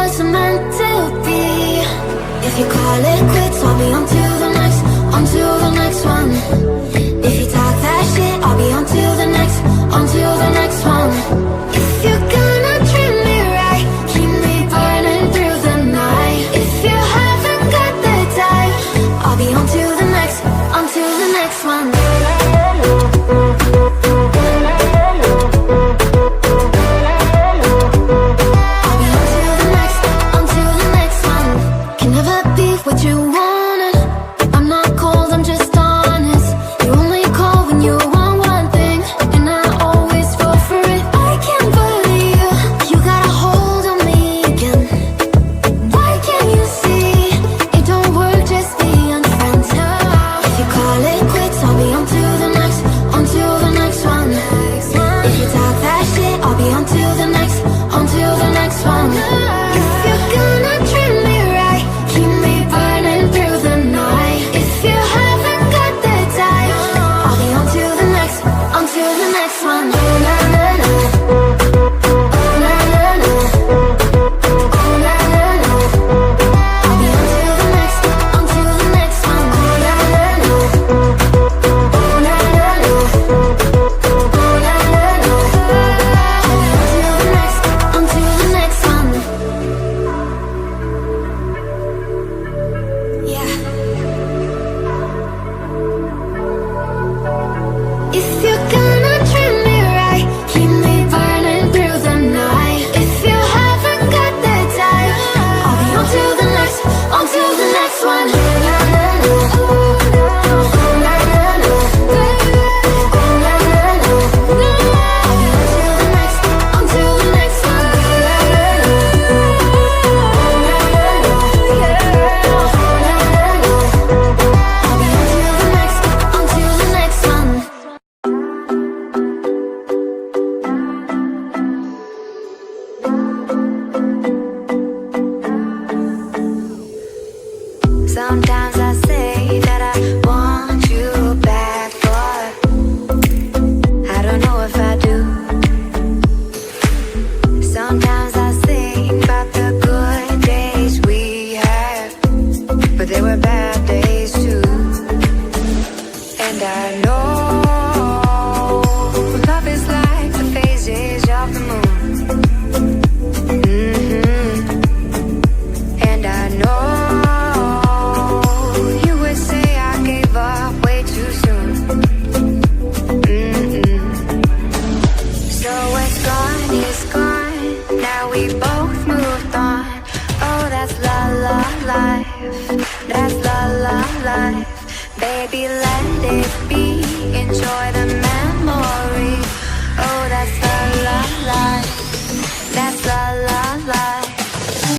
wasn't meant to be. If you call it quits, I'll be on to the next, on to the next one. If you talk that shit, I'll be on to the next, on to the next one. If you're gonna treat me right, keep me burning through the night. If you haven't got the time, I'll be on to the next, on to the next one. What you wanted, I'm not cold, I'm just honest. You only call when you want one thing, and I always fall for it. I can't believe you got a hold on me again. Why can't you see it don't work, just being friends? If you call it quits, I'll be on to the next, on to the next one. If you talk that shit, I'll be on to the next, on to the next one. If you're gonna treat me right, keep me burning through the night. If you haven't got the time, I'll be on to the next, on to the next one. Oh na na na, oh na na na, oh na na na. I'll be on to the next, on to the next one. Oh na na na, oh na na na, oh na na na. I'll be on to the next, on to the next one. Yeah. If you're gonna treat me right, keep me burning through the night. If you haven't got the time, I'll be on to the next, on to the next one. Oh na na na, oh na na na, oh na na na. I'll be on to the next, on to the next one. Oh na na na, oh na na na, oh na na na. I'll be on to the next, on to the next one. Sometimes I say that I want you back, but I don't know if I do. Sometimes I think about the good days we had, but they were bad days too. And I know love is like the phases of the moon. And I know you would say I gave up way too soon. So what's gone is gone. Now we both moved on. Oh, that's la la life. That's la la life. Baby, let it be. Enjoy the